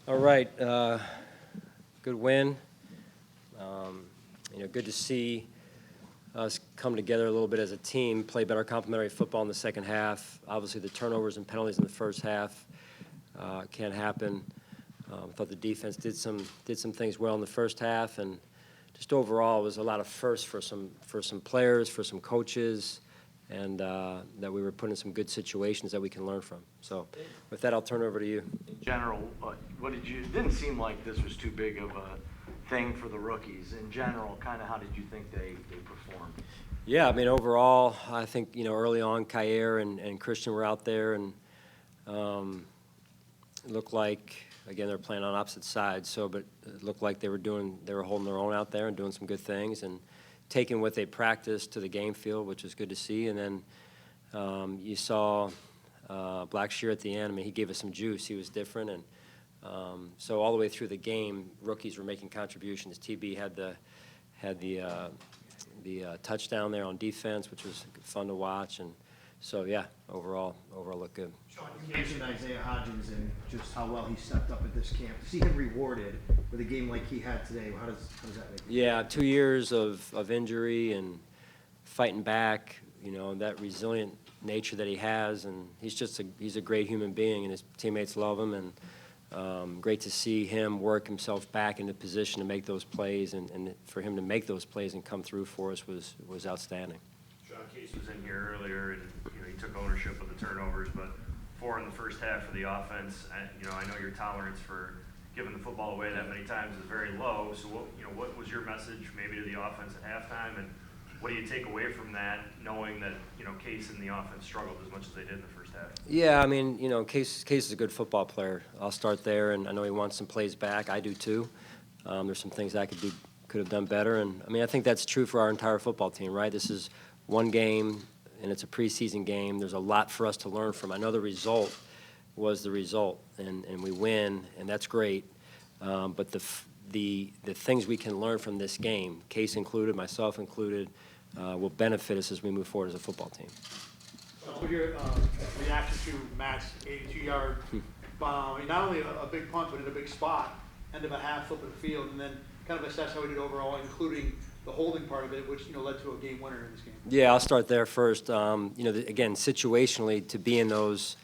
All right, good win. Good to see us come together a little bit as a team, play better complementary football in the second half. Obviously, the turnovers and penalties in the first half can't happen. I thought the defense did some things well in the first half, and just overall, it was a lot of firsts for some players, for some coaches, and that we were put in some good situations that we can learn from. So with that, I'll turn it over to you. In general, it didn't seem like this was too big of a thing for the rookies. In general, kind of how did you think they performed? Yeah, I mean, overall, I think, early on, Kyer and Christian were out there, and it looked like, again, they're playing on opposite sides, but it looked like they were holding their own out there and doing some good things and taking what they practiced to the game field, which was good to see. And then you saw Blackshear at the end. I mean, he gave us some juice. He was different, and so all the way through the game, rookies were making contributions. TB had the touchdown there on defense, which was fun to watch, and so yeah, overall looked good. Sean, you mentioned Isaiah Hodgins and just how well he stepped up at this camp. To see him rewarded with a game like he had today, how does that make you? Yeah, 2 years of injury and fighting back, that resilient nature that he has, and he's a great human being, and his teammates love him, and great to see him work himself back into position to make those plays, and for him to make those plays and come through for us was outstanding. Sean Case was in here earlier, and he took ownership of the turnovers, but 4 in the first half for the offense. I know your tolerance for giving the football away that many times is very low. So what was your message maybe to the offense at halftime, and what do you take away from that, knowing that Case and the offense struggled as much as they did in the first half? Yeah, I mean, Case is a good football player. I'll start there, and I know he wants some plays back. I do too. There's some things I could have done better, and I mean, I think that's true for our entire football team, right? This is one game, and it's a preseason game. There's a lot for us to learn from. I know the result was the result, and we win, and that's great. But the things we can learn from this game, Case included, myself included, will benefit us as we move forward as a football team. What was your reaction to Matt's 82-yard bomb? Not only a big punt, but in a big spot, end of a half, flip of the field, and then kind of assess how he did overall, including the holding part of it, which led to a game winner in this game. Yeah, I'll start there first. Again, situationally, to be in those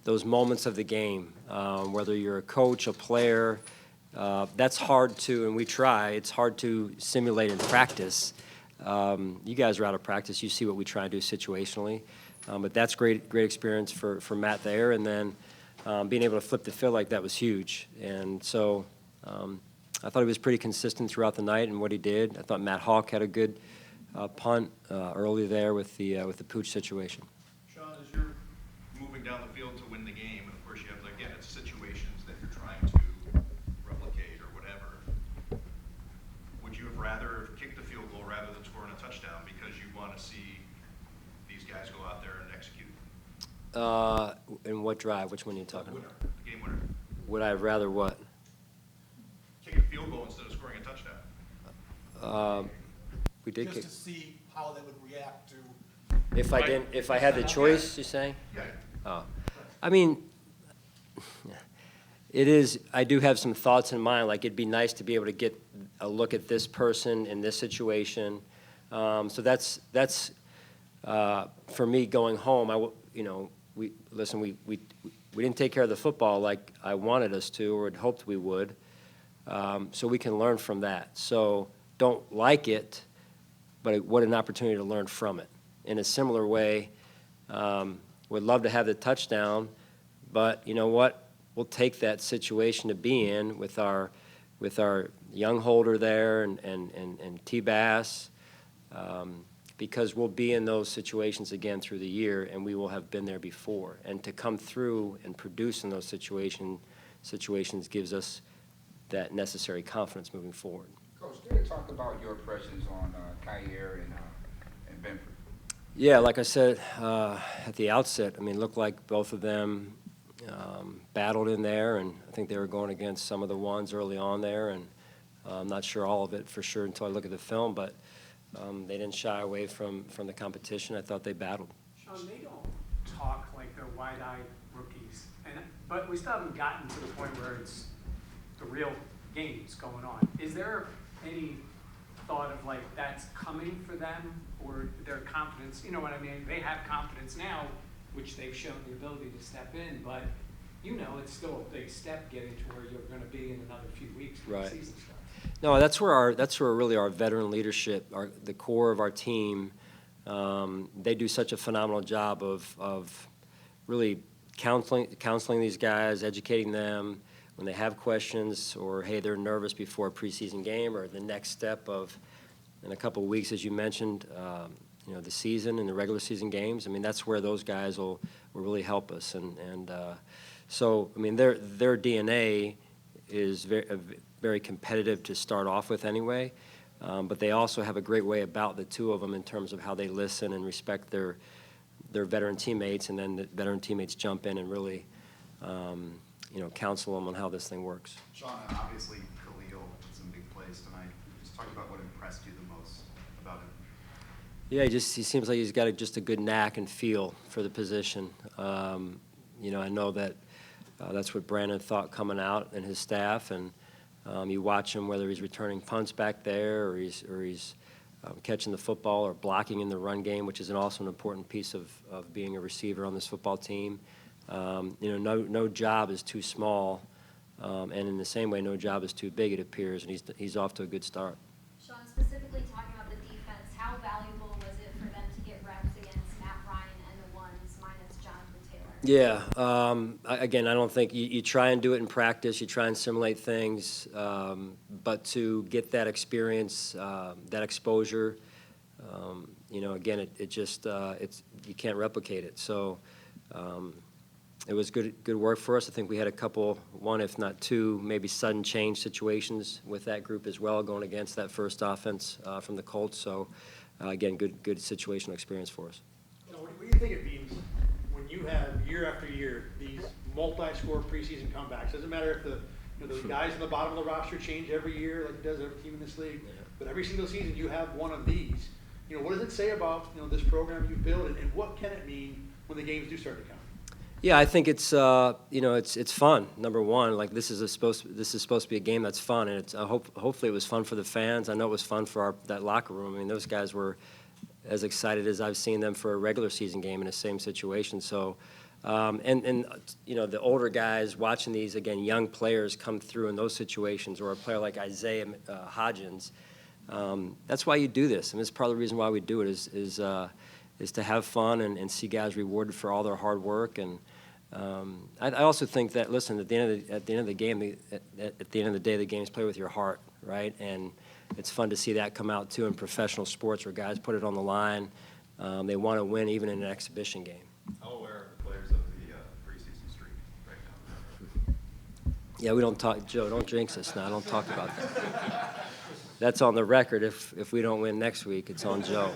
moments of the game, whether you're a coach, a player, that's hard to, and we try. It's hard to simulate in practice. You guys are out of practice. You see what we try to do situationally, but that's great experience for Matt there, and then being able to flip the field like that was huge. And so. I thought he was pretty consistent throughout the night in what he did. I thought Matt Hawk had a good punt early there with the pooch situation. Sean, as you're moving down the field to win the game, and of course you have to, again, it's situations that you're trying to replicate or whatever. Would you have rather kicked the field goal rather than scoring a touchdown because you want to see these guys go out there and execute? In what drive? Which one are you talking about? The game winner. Would I have rather what? Kick a field goal instead of scoring a touchdown. We did just kick. to see how they would react to. If I had the choice, you're saying? Yeah. Oh, I mean, it is. I do have some thoughts in mind. Like it'd be nice to be able to get a look at this person in this situation. So that's for me going home. We didn't take care of the football like I wanted us to or had hoped we would. So we can learn from that. So don't like it, but what an opportunity to learn from it. In a similar way, would love to have the touchdown, but you know what? We'll take that situation to be in with our young holder there and T-Bass, because we'll be in those situations again through the year, and we will have been there before. And to come through and produce in those situations gives us that necessary confidence moving forward. Coach, can you talk about your impressions on Kyer and Benford? Yeah, like I said at the outset, I mean, looked like both of them battled in there, and I think they were going against some of the ones early on there, and I'm not sure all of it for sure until I look at the film, but they didn't shy away from the competition. I thought they battled. Sean, they don't talk like they're wide-eyed rookies, but we still haven't gotten to the point where it's the real games going on. Is there any thought of like that's coming for them, or their confidence? You know what I mean? They have confidence now, which they've shown the ability to step in, but you know it's still a big step getting to where you're going to be in another few weeks when Right. the season starts. No, that's where really our veteran leadership, the core of our team, they do such a phenomenal job of really counseling these guys, educating them when they have questions, or hey, they're nervous before a preseason game, or the next step of in a couple of weeks, as you mentioned, the season and the regular season games. I mean, that's where those guys will really help us, and so I mean, their DNA is very competitive to start off with anyway, but they also have a great way about the two of them in terms of how they listen and respect their veteran teammates, and then the veteran teammates jump in and really counsel them on how this thing works. Sean, obviously Khalil had some big plays tonight. Just talk about what impressed you the most about him. Yeah, he seems like he's got just a good knack and feel for the position. I know that that's what Brandon thought coming out and his staff, and you watch him whether he's returning punts back there or he's catching the football or blocking in the run game, which is also an important piece of being a receiver on this football team. No job is too small, and in the same way, no job is too big, it appears, and he's off to a good start. Sean, specifically talking about the defense, how valuable was it for them to get reps against Matt Ryan and the ones minus Jonathan Taylor? Yeah. Again, I don't think you try and do it in practice. You try and simulate things, but to get that experience, that exposure, again, it just you can't replicate it. So it was good work for us. I think we had a couple, one if not two, maybe sudden change situations with that group as well, going against that first offense from the Colts. So again, good situational experience for us. What do you think it means when you have year after year these multi-score preseason comebacks? Doesn't matter if the guys in the bottom of the roster change every year, like it does every team in this league. Yeah. But every single season you have one of these. What does it say about this program you've built, and what can it mean when the games do start to come? Yeah, I think it's it's fun. Number one, like this is supposed to be a game that's fun, and it's hopefully it was fun for the fans. I know it was fun for that locker room. I mean, those guys were as excited as I've seen them for a regular season game in the same situation. So, the older guys watching these, again, young players come through in those situations, or a player like Araiza, Hodgins. That's why you do this, and this is part of the reason why we do it is to have fun and see guys rewarded for all their hard work. And I also think that, listen, at the end of the game, at the end of the day, the games play with your heart, right? And it's fun to see that come out too in professional sports, where guys put it on the line. They want to win even in an exhibition game. How aware are the players of the preseason streak right now? Yeah, we don't talk, Joe, don't jinx us now. Don't talk about that. That's on the record. If we don't win next week, it's on Joe.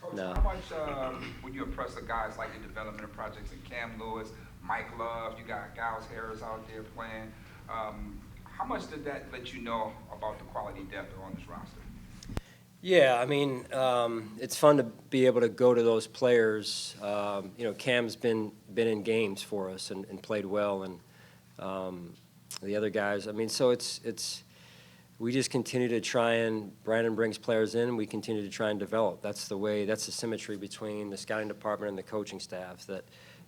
Coach, No. how much would you impress the guys like the development projects in Cam Lewis, Mike Love, you got Giles Harris out there playing. How much did that let you know about the quality depth on this roster? Yeah, I mean, it's fun to be able to go to those players. Cam's been in games for us and played well, and the other guys. I mean, so it's we just continue to try, and Brandon brings players in, and we continue to try and develop. That's the symmetry between the scouting department and the coaching staff, that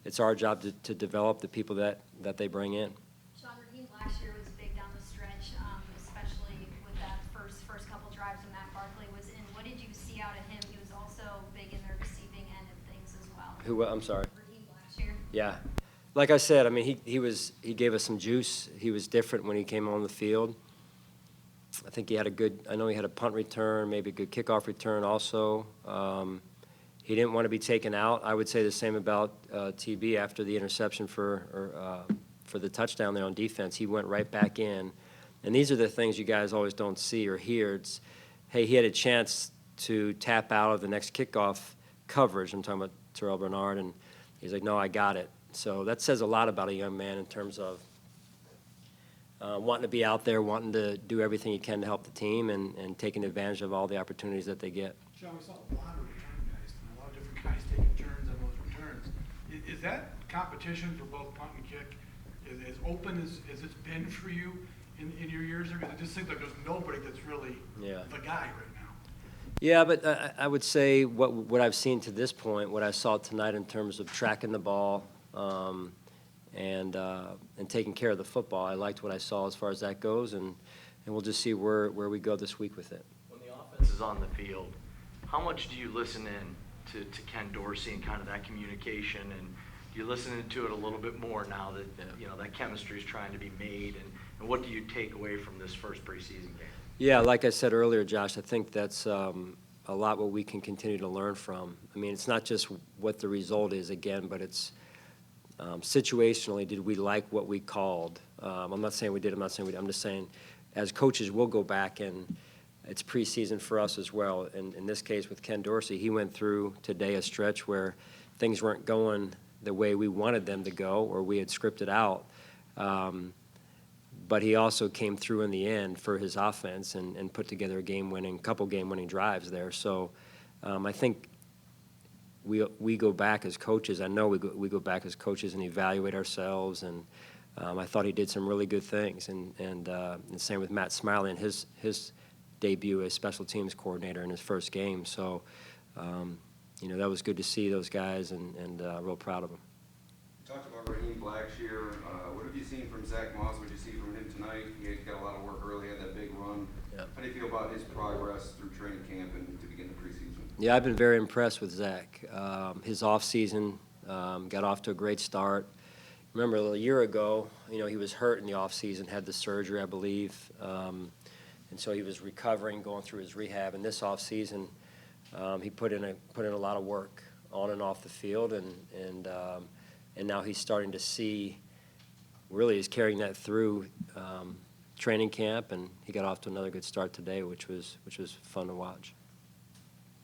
it's our job to develop the people that they bring in. Sean, Raheem last year was big down the stretch, especially with that first couple drives when Matt Barkley was in. What did you see out of him? He was also big in the receiving end of things as well. I'm sorry. Raheem last year. Yeah. Like I said, I mean, he gave us some juice. He was different when he came on the field. I think he had I know he had a punt return, maybe a good kickoff return also. He didn't want to be taken out. I would say the same about TB after the interception for the touchdown there on defense. He went right back in. And these are the things you guys always don't see or hear. It's, hey, he had a chance to tap out of the next kickoff coverage. I'm talking about Terrell Bernard, and he's like, no, I got it. So that says a lot about a young man in terms of wanting to be out there, wanting to do everything he can to help the team, and taking advantage of all the opportunities that they get. Sean, we saw a lot of return guys, a lot of different guys taking turns on those returns. Is that competition for both punt and kick as open as it's been for you? in your years? Because it just seems like there's nobody that's really Yeah. the guy right now. Yeah, but I would say what I've seen to this point, what I saw tonight in terms of tracking the ball and taking care of the football, I liked what I saw as far as that goes, and we'll just see where we go this week with it. When the offense is on the field, how much do you listen in to Ken Dorsey and kind of that communication, and you listen to it a little bit more now that that chemistry is trying to be made, and what do you take away from this first preseason game? Yeah, like I said earlier, Josh, I think that's a lot what we can continue to learn from. I mean, it's not just what the result is again, but it's situationally, did we like what we called? I'm not saying we did, I'm not saying we did, I'm just saying as coaches, we'll go back, and it's preseason for us as well. And in this case with Ken Dorsey, he went through today a stretch where things weren't going the way we wanted them to go or we had scripted out. But he also came through in the end for his offense and put together a couple game-winning drives there. So I think we go back as coaches. I know we go back as coaches and evaluate ourselves. And I thought he did some really good things. And same with Matt Smiley and his debut as special teams coordinator in his first game. So that was good to see those guys and real proud of them. You talked about Raheem Blackshear. What have you seen from Zack Moss? What did you see from him tonight? He got a lot of work early, had that big run. Yeah. How do you feel about his progress through training camp and to begin the preseason? Yeah, I've been very impressed with Zach. His offseason got off to a great start. Remember a year ago, he was hurt in the offseason, had the surgery, I believe, and so he was recovering, going through his rehab. And this offseason, he put in a lot of work on and off the field, and now he's starting to see. Really, he's carrying that through training camp, and he got off to another good start today, which was fun to watch.